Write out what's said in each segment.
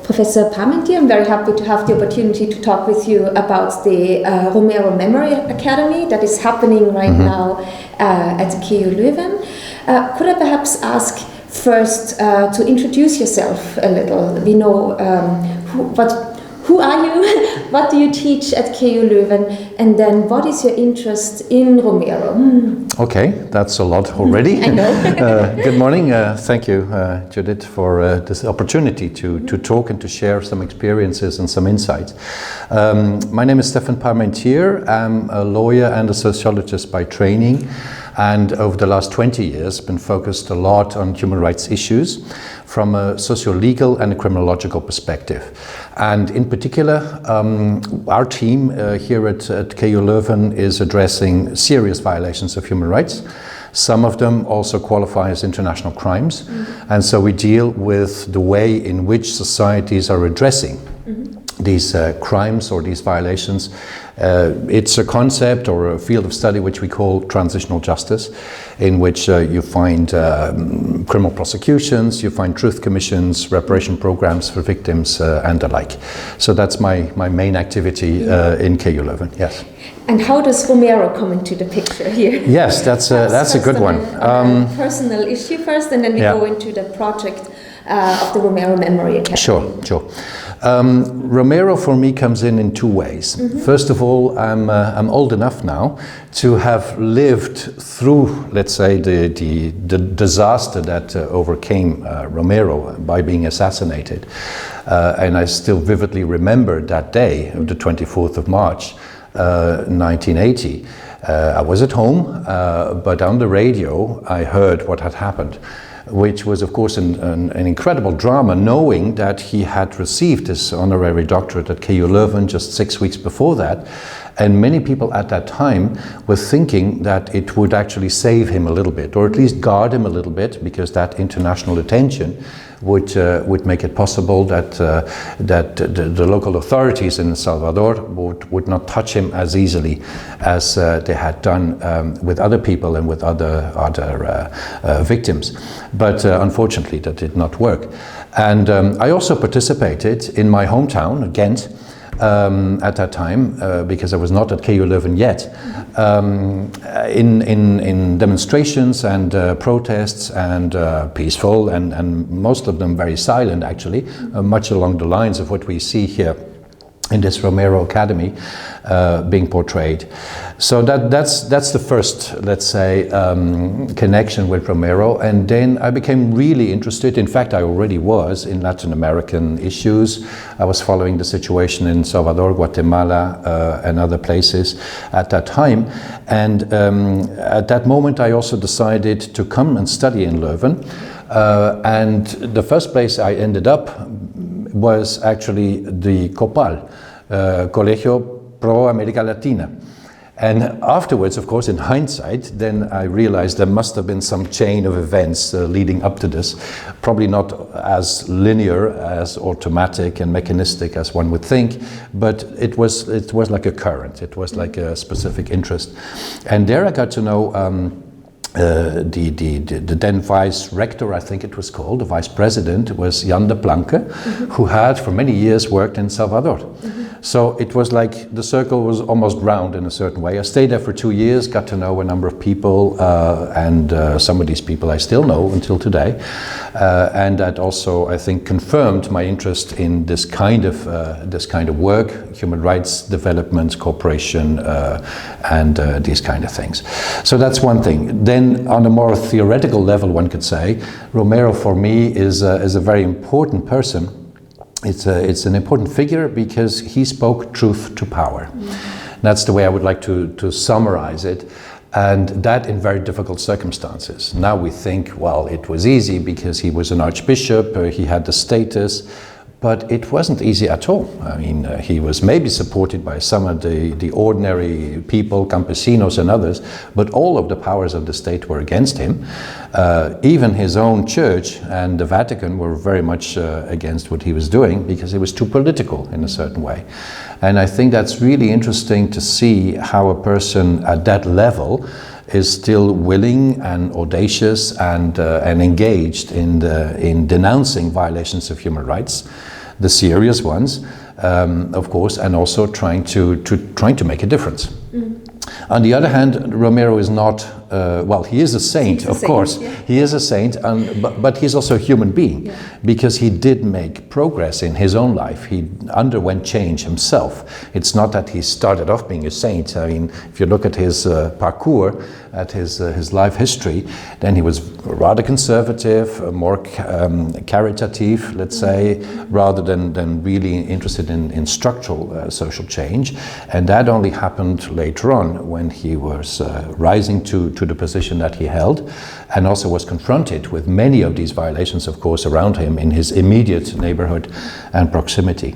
Professor Parmentier. I'm very happy to have the opportunity to talk with you about the Romero Memory Academy that is happening right now at KU Leuven. Could I perhaps ask first to introduce yourself a little? We know who are you, what do you teach at KU Leuven, and then what is your interest in Romero? Okay, that's a lot already. I know. Good morning. Thank you, Judith, for this opportunity to talk and to share some experiences and some insights. My name is Stephan Parmentier. I'm a lawyer and a sociologist by training, and over the last 20 years been focused a lot on human rights issues from a socio-legal and a criminological perspective. And in particular, our team here at KU Leuven is addressing serious violations of human rights. Some of them also qualify as international crimes. And so we deal with the way in which societies are addressing these crimes or these violations. It's a concept or a field of study which we call transitional justice, in which you find criminal prosecutions, you find truth commissions, reparation programs for victims, and the like. So that's my main activity in KU Leuven. Yes. And how does Romero come into the picture here? Yes, that's a good one. On a personal issue first, and then we go into the project of the Romero Memory Academy. Sure. Romero for me comes in two ways. First of all, I'm old enough now to have lived through, let's say, the disaster that overcame Romero by being assassinated. And I still vividly remember that day, the 24th of March, 1980. I was at home, but on the radio I heard what had happened, which was of course an incredible drama, knowing that he had received his honorary doctorate at KU Leuven just 6 weeks before that. And many people at that time were thinking that it would actually save him a little bit, or at least guard him a little bit, because that international attention would make it possible that the local authorities in El Salvador would not touch him as easily as they had done with other people and with other victims. But unfortunately, that did not work. And I also participated in my hometown, Ghent, at that time, because I was not at KU Leuven yet, in demonstrations and protests, and peaceful, and most of them very silent, actually, much along the lines of what we see here in this Romero Academy being portrayed. So that's the first, let's say, connection with Romero. And then I became really interested. In fact, I already was in Latin American issues. I was following the situation in Salvador, Guatemala, and other places at that time. And at that moment, I also decided to come and study in Leuven. And the first place I ended up was actually the COPAL, Colegio Pro America Latina. And afterwards, of course, in hindsight, then I realized there must have been some chain of events leading up to this, probably not as linear, as automatic and mechanistic as one would think, but it was like a current. It was like a specific interest. And there I got to know the then vice rector, I think it was called, the vice president, was Jan de Blanke, who had for many years worked in Salvador. So it was like the circle was almost round in a certain way. I stayed there for 2 years, got to know a number of people, and some of these people I still know until today. And that also, I think, confirmed my interest in this kind of work, human rights development, cooperation, and these kind of things. So that's one thing. Then, on a more theoretical level, one could say, Romero for me is a very important person. It's an important figure because he spoke truth to power. That's the way I would like to summarize it. And that in very difficult circumstances. Now we think, well, it was easy because he was an archbishop, he had the status, but it wasn't easy at all. I mean, he was maybe supported by some of the ordinary people, campesinos and others, but all of the powers of the state were against him. Even his own church and the Vatican were very much against what he was doing because it was too political in a certain way. And I think that's really interesting to see how a person at that level is still willing and audacious and engaged in denouncing violations of human rights. the serious ones, of course, and also trying to make a difference. On the other hand, Romero is not, he is a saint, of course. Yeah. He is a saint, but he's also a human being, because he did make progress in his own life. He underwent change himself. It's not that he started off being a saint. I mean, if you look at his parcours, at his life history, then he was rather conservative, more caritative, let's say, rather than really interested in structural social change. And that only happened later on, when he was rising to the position that he held, and also was confronted with many of these violations, of course, around him in his immediate neighborhood and proximity.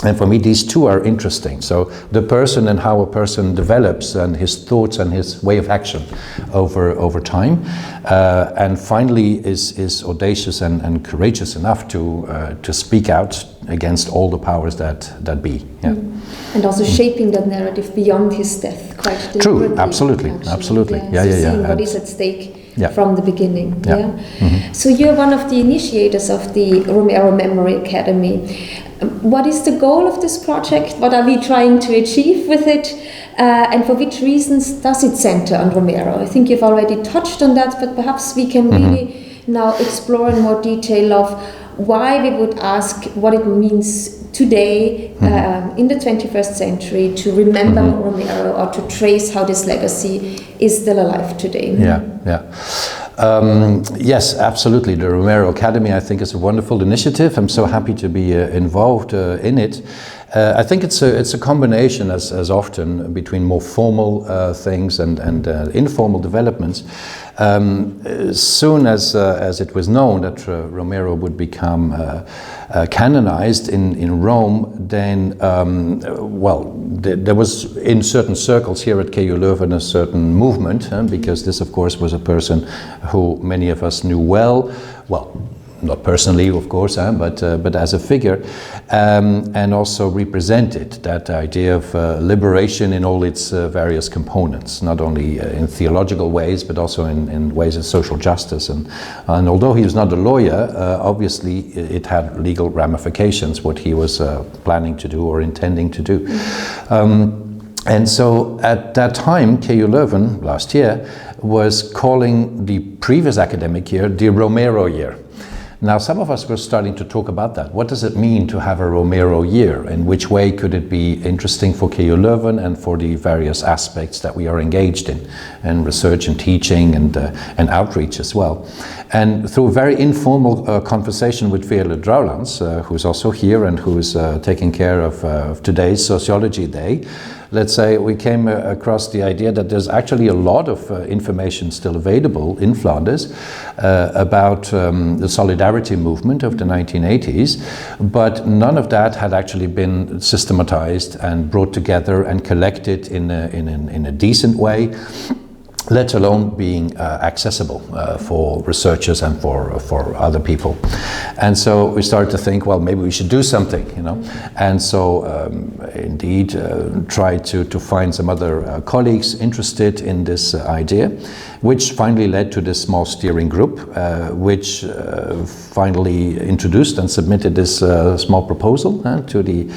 And for me, these two are interesting. So the person and how a person develops, and his thoughts and his way of action over time, and finally is audacious and courageous enough to speak out against all the powers that be. Yeah. And also shaping that narrative beyond his death, quite deliberately. True, absolutely. Seeing what is at stake from the beginning. So you're one of the initiators of the Romero Memory Academy. What is the goal of this project? What are we trying to achieve with it? And for which reasons does it center on Romero? I think you've already touched on that, but perhaps we can really now explore in more detail of why we would ask what it means today in the 21st century to remember Romero, or to trace how this legacy is still alive today. Yes, absolutely. The Romero Academy, I think, is a wonderful initiative. I'm so happy to be involved in it. I think it's a combination, as often, between more formal things and informal developments. Soon as it was known that Romero would become canonized in Rome, then there was in certain circles here at KU Leuven a certain movement, because this, of course, was a person who many of us knew well, not personally, of course, but as a figure, and also represented that idea of liberation in all its various components, not only in theological ways, but also in ways of social justice. And although he was not a lawyer, obviously it had legal ramifications, what he was planning to do or intending to do. And so at that time, KU Leuven, last year, was calling the previous academic year the Romero year. Now, some of us were starting to talk about that. What does it mean to have a Romero year? In which way could it be interesting for KU Leuven and for the various aspects that we are engaged in, and research and teaching and outreach as well? And through a very informal conversation with Veerle Drouwlands, who's also here and who is taking care of today's Sociology Day, let's say, we came across the idea that there's actually a lot of information still available in Flanders about the solidarity movement of the 1980s, but none of that had actually been systematized and brought together and collected in a decent way, let alone being accessible for researchers and for other people. And so we started to think, well, maybe we should do something, And so indeed tried to find some other colleagues interested in this idea, which finally led to this small steering group, which finally introduced and submitted this small proposal to the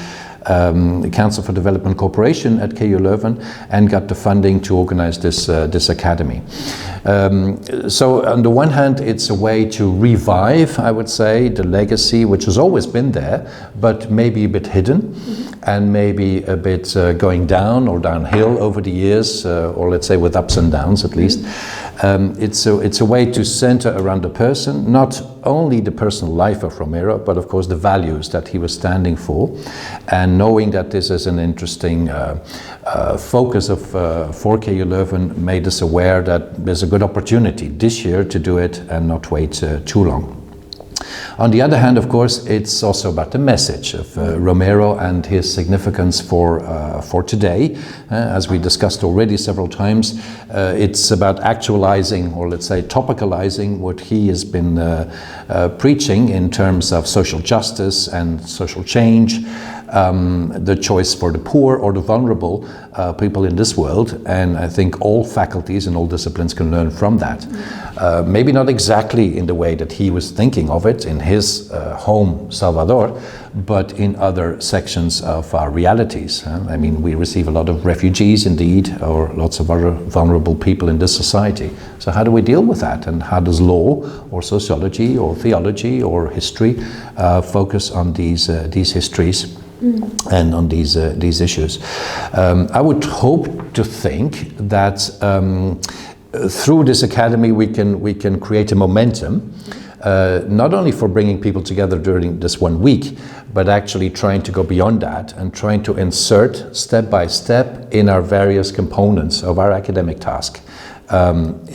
Council for Development Cooperation at KU Leuven, and got the funding to organize this academy. So on the one hand, it's a way to revive, I would say, the legacy which has always been there, but maybe a bit hidden, and maybe a bit going down or downhill over the years, or let's say with ups and downs at least. It's a way to center around the person, not only the personal life of Romero, but of course the values that he was standing for, and knowing that this is an interesting focus for KU Leuven made us aware that there's a good opportunity this year to do it and not wait too long. On the other hand, of course, it's also about the message of Romero and his significance for today. As we discussed already several times, it's about actualizing, or let's say topicalizing, what he has been preaching in terms of social justice and social change, the choice for the poor or the vulnerable people in this world, and I think all faculties and all disciplines can learn from that. Maybe not exactly in the way that he was thinking of it in his home Salvador, but in other sections of our realities. I mean, we receive a lot of refugees indeed, or lots of other vulnerable people in this society. So how do we deal with that? And how does law or sociology or theology or history focus on these histories and on these issues? I would hope to think that through this academy we can create a momentum, not only for bringing people together during this 1 week, but actually trying to go beyond that and trying to insert step by step in our various components of our academic task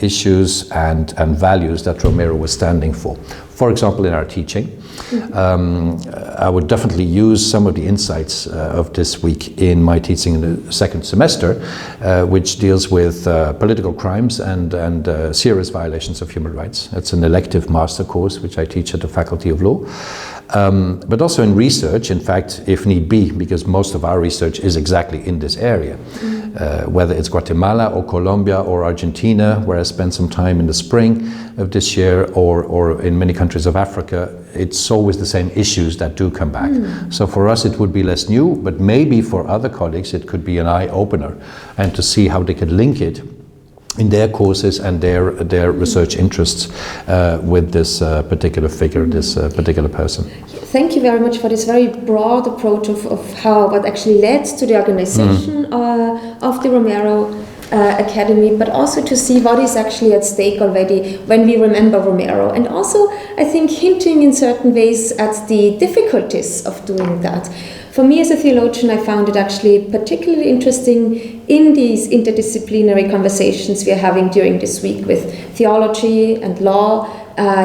issues and values that Romero was standing for. For example, in our teaching, I would definitely use some of the insights of this week in my teaching in the second semester, which deals with political crimes and serious violations of human rights. It's an elective master course which I teach at the Faculty of Law. But also in research, in fact, if need be, because most of our research is exactly in this area, whether it's Guatemala or Colombia or Argentina, where I spent some time in the spring of this year, or in many countries of Africa, it's always the same issues that do come back. So for us it would be less new, but maybe for other colleagues it could be an eye-opener, and to see how they could link it in their courses and their research interests with this particular figure, this particular person. Thank you very much for this very broad approach of what actually led to the organization of the Romero Academy, but also to see what is actually at stake already when we remember Romero, and also I think hinting in certain ways at the difficulties of doing that. For me as a theologian, I found it actually particularly interesting in these interdisciplinary conversations we are having during this week with theology and law,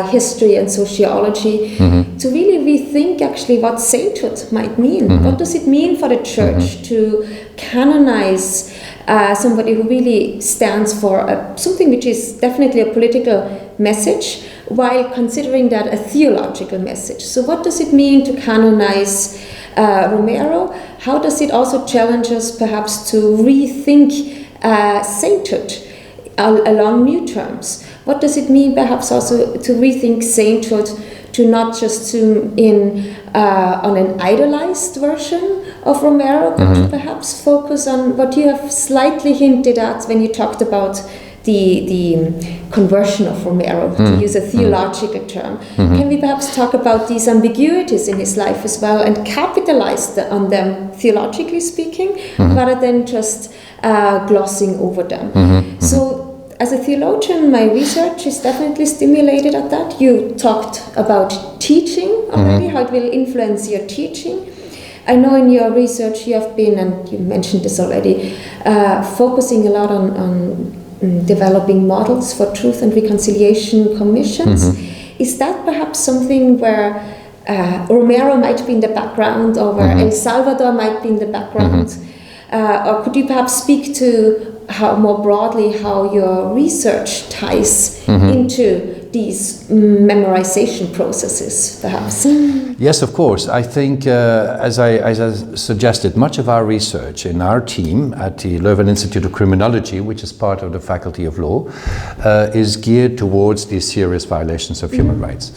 history and sociology, to really rethink actually what sainthood might mean. What does it mean for the church to canonize somebody who really stands for something which is definitely a political message, while considering that a theological message? So what does it mean to canonize Romero? How does it also challenge us perhaps to rethink sainthood along new terms? What does it mean perhaps also to rethink sainthood, to not just zoom in on an idolized version of Romero, but to perhaps focus on what you have slightly hinted at when you talked about the conversion of Romero, to use a theological term. Can we perhaps talk about these ambiguities in his life as well, and capitalize on them, theologically speaking, rather than just glossing over them? So as a theologian, my research is definitely stimulated at that. You talked about teaching already, how it will influence your teaching. I know in your research you have been, and you mentioned this already, focusing a lot on developing models for truth and reconciliation commissions. Is that perhaps something where Romero might be in the background, or where El Salvador might be in the background? Or could you perhaps speak to how more broadly how your research ties into these memorization processes, perhaps? Yes, of course. I think, as I suggested, much of our research in our team at the Leuven Institute of Criminology, which is part of the Faculty of Law, is geared towards these serious violations of human rights.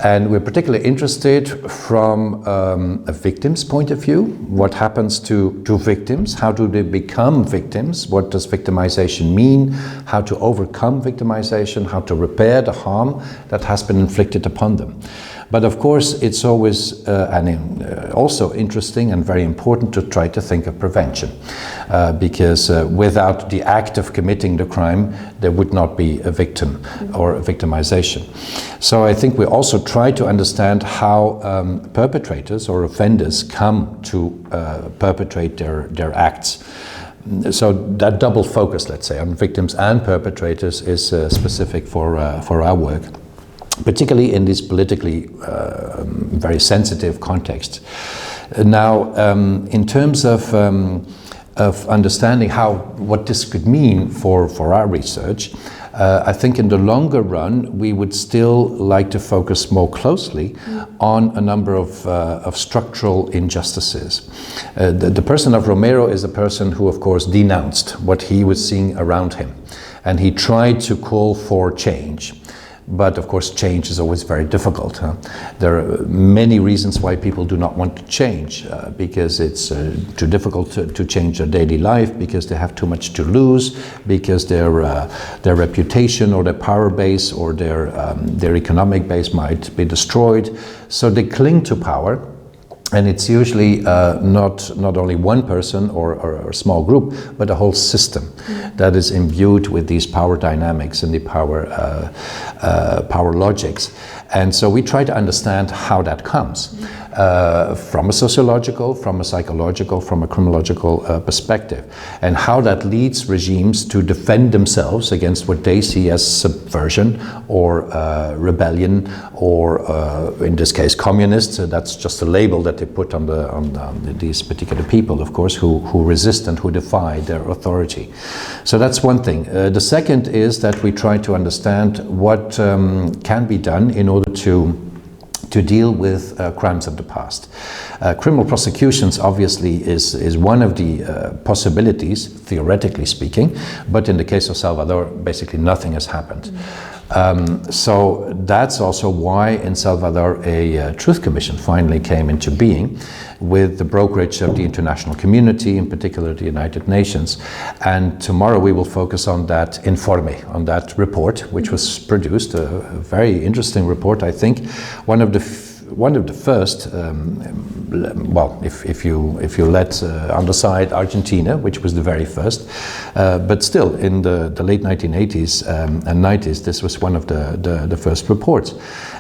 And we're particularly interested from a victim's point of view. What happens to victims? How do they become victims? What does victimization mean? How to overcome victimization? How to repair the harm that has been inflicted upon them? But of course, it's always also interesting and very important to try to think of prevention, because without the act of committing the crime, there would not be a victim or a victimization. So I think we also try to understand how perpetrators or offenders come to perpetrate their acts. So that double focus, let's say, on victims and perpetrators is specific for our work, particularly in this politically very sensitive context. Now, in terms of understanding what this could mean for our research, I think in the longer run, we would still like to focus more closely on a number of structural injustices. The person of Romero is a person who, of course, denounced what he was seeing around him, and he tried to call for change. But of course, change is always very difficult. There are many reasons why people do not want to change, because it's too difficult to change their daily life, because they have too much to lose, because their reputation or their power base or their economic base might be destroyed. So they cling to power. And it's usually not only one person or a small group, but a whole system that is imbued with these power dynamics and the power logics. And so we try to understand how that comes from a sociological, from a psychological, from a criminological perspective, and how that leads regimes to defend themselves against what they see as subversion or rebellion, or in this case communists. That's just a label that they put on these particular people, of course, who resist and who defy their authority. So that's one thing. The second is that we try to understand what can be done in order to deal with crimes of the past. Criminal prosecutions obviously is one of the possibilities, theoretically speaking, but in the case of Salvador, basically nothing has happened. So that's also why in Salvador a Truth Commission finally came into being, with the brokerage of the international community, in particular the United Nations. And tomorrow we will focus on that informe, on that report, which was produced, a very interesting report, I think. One of the first, well, if you let on the side Argentina, which was the very first, but still in the late 1980s and 90s, this was one of the first reports.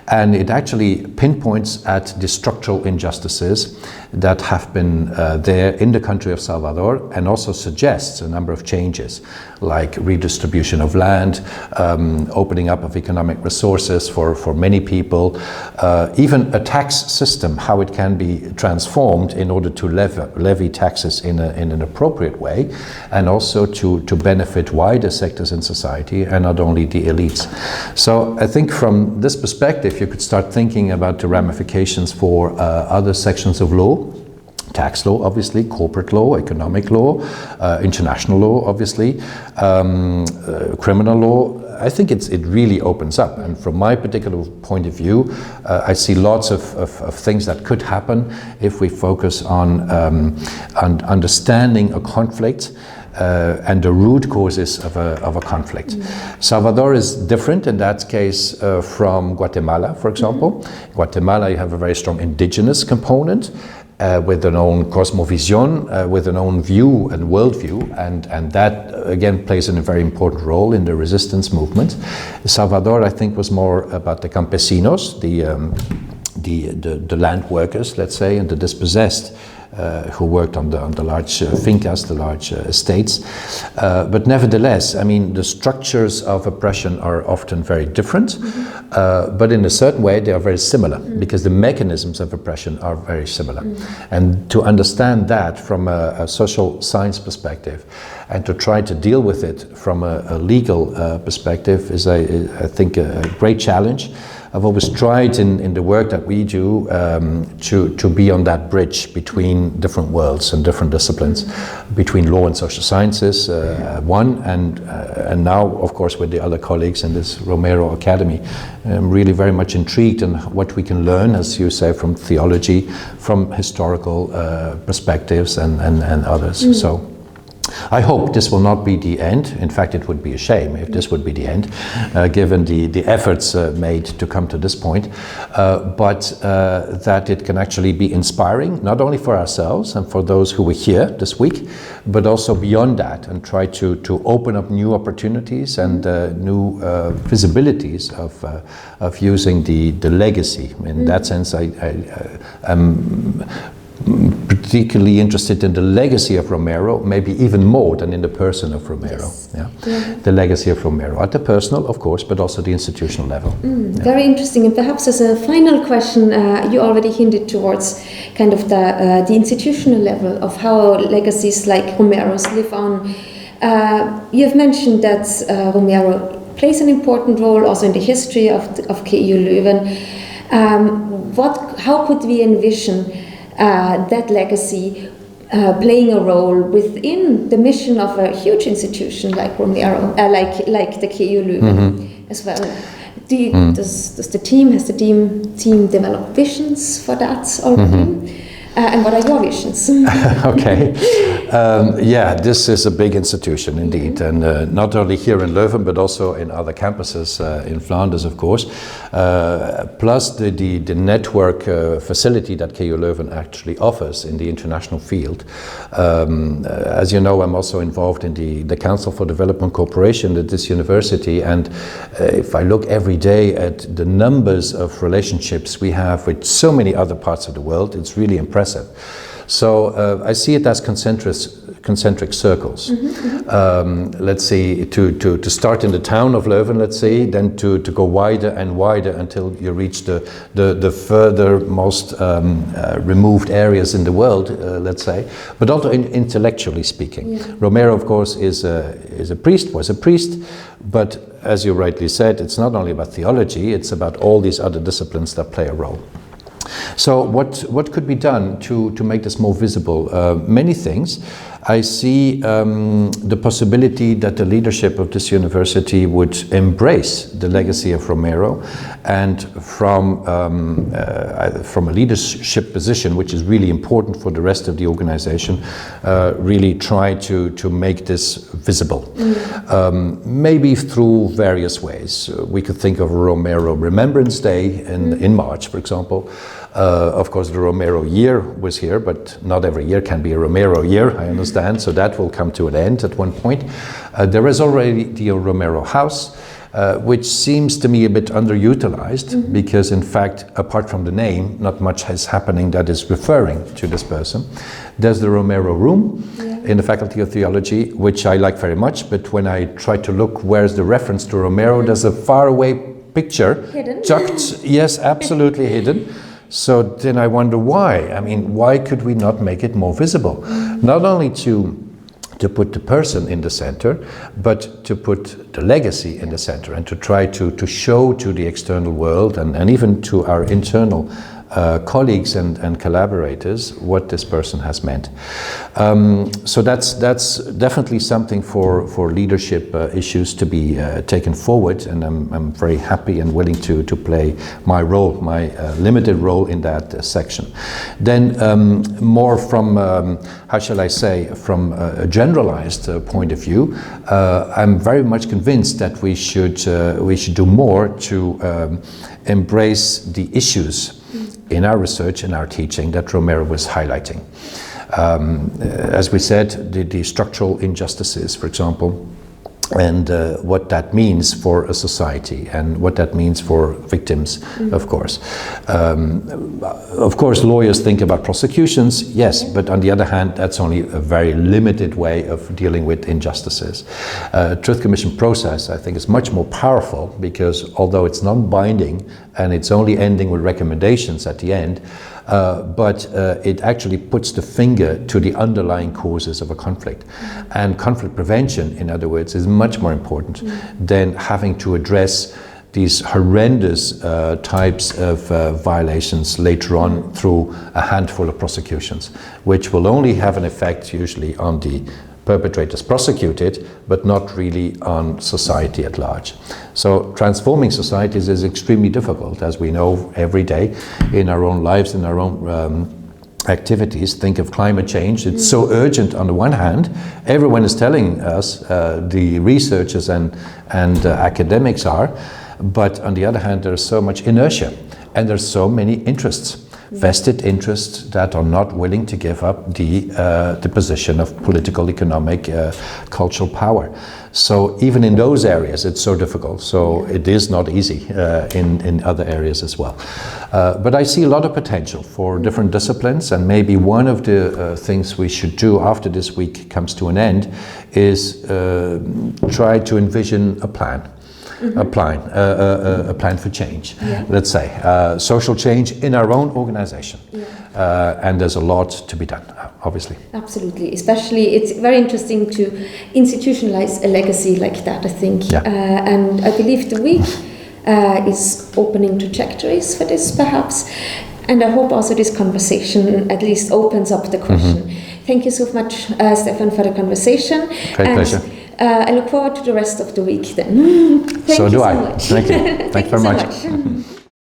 And it actually pinpoints at the structural injustices that have been there in the country of Salvador, and also suggests a number of changes, like redistribution of land, opening up of economic resources for many people, even a tax system, how it can be transformed in order to levy taxes in an appropriate way, and also to benefit wider sectors in society and not only the elites. So I think from this perspective, you could start thinking about the ramifications for other sections of law. Tax law, obviously, corporate law, economic law, international law, obviously, criminal law. I think it really opens up, and from my particular point of view, I see lots of things that could happen if we focus on understanding a conflict and the root causes of a conflict. Salvador is different in that case from Guatemala, for example. Guatemala, you have a very strong indigenous component, with an own cosmovision, with an own view and worldview, and that again plays a very important role in the resistance movement. Salvador, I think, was more about the campesinos, the land workers, let's say, and the dispossessed, who worked on the large fincas, the large estates. But nevertheless, I mean, the structures of oppression are often very different, but in a certain way they are very similar, because the mechanisms of oppression are very similar. And to understand that from a social science perspective, and to try to deal with it from a legal perspective is, I think, a great challenge. I've always tried in the work that we do to be on that bridge between different worlds and different disciplines, between law and social sciences, and now, of course, with the other colleagues in this Romero Academy. I'm really very much intrigued in what we can learn, as you say, from theology, from historical perspectives and others. So I hope this will not be the end. In fact, it would be a shame if this would be the end, given the efforts made to come to this point, but that it can actually be inspiring, not only for ourselves and for those who were here this week, but also beyond that, and try to open up new opportunities and new visibilities of using the legacy. In that sense, I'm particularly interested in the legacy of Romero, maybe even more than in the person of Romero. Yes. The legacy of Romero, at the personal, of course, but also the institutional level. Very interesting. And perhaps as a final question, you already hinted towards kind of the institutional level of how legacies like Romero's live on. You've mentioned that Romero plays an important role also in the history of KU Leuven. How could we envision that legacy playing a role within the mission of a huge institution like Romero, like the KU Leuven as well? Has the team develop visions for that already? And what are your visions? Okay. This is a big institution indeed, and not only here in Leuven, but also in other campuses in Flanders, of course. Plus the network facility that KU Leuven actually offers in the international field. As you know, I'm also involved in the Council for Development Cooperation at this university, and if I look every day at the numbers of relationships we have with so many other parts of the world, it's really impressive. So I see it as concentric circles. Let's say to start in the town of Leuven, let's say, then to go wider and wider until you reach the furthermost removed areas in the world, let's say, but also intellectually speaking. Romero, of course, was a priest, but as you rightly said, it's not only about theology, it's about all these other disciplines that play a role. So what could be done to make this more visible? Many things. I see the possibility that the leadership of this university would embrace the legacy of Romero, and from a leadership position, which is really important for the rest of the organization, really try to make this visible. Maybe through various ways. We could think of Romero Remembrance Day in March, for example. Of course, the Romero year was here, but not every year can be a Romero year, I understand, so that will come to an end at one point. There is already the Romero House, which seems to me a bit underutilized, because in fact, apart from the name, not much is happening that is referring to this person. There's the Romero Room in the Faculty of Theology, which I like very much, but when I try to look where's the reference to Romero, there's a faraway picture. Hidden? Tucked, yes, absolutely hidden. So then I wonder why. I mean, why could we not make it more visible? Not only to put the person in the center, but to put the legacy in the center, and to try to show to the external world and even to our internal colleagues and collaborators what this person has meant. So that's definitely something for leadership issues to be taken forward, and I'm very happy and willing to play my role, my limited role in that section. Then more from, how shall I say, from a generalized point of view, I'm very much convinced that we should do more to embrace the issues in our research and our teaching that Romero was highlighting. As we said, the structural injustices, for example, and what that means for a society and what that means for victims, of course. Of course, lawyers think about prosecutions, yes, but on the other hand, that's only a very limited way of dealing with injustices. Truth Commission process, I think, is much more powerful, because although it's non-binding and it's only ending with recommendations at the end, but it actually puts the finger to the underlying causes of a conflict. And conflict prevention, in other words, is much more important than having to address these horrendous types of violations later on through a handful of prosecutions, which will only have an effect usually on the perpetrators prosecuted, but not really on society at large. So transforming societies is extremely difficult, as we know every day in our own lives, in our own activities. Think of climate change. It's so urgent on the one hand. Everyone is telling us, the researchers and academics are, but on the other hand, there's so much inertia and there's so many interests. Vested interests that are not willing to give up the position of political, economic, cultural power. So even in those areas, it's so difficult. So it is not easy in other areas as well. But I see a lot of potential for different disciplines, and maybe one of the things we should do after this week comes to an end is try to envision a plan. a plan for change, let's say, social change in our own organization. And there's a lot to be done, obviously. Absolutely. Especially, it's very interesting to institutionalize a legacy like that, I think. And I believe the week is opening trajectories for this, perhaps. And I hope also this conversation at least opens up the question. Thank you so much, Stephan, for the conversation. Great pleasure. I look forward to the rest of the week then. Thank you so much. Thank you. Thank you very much.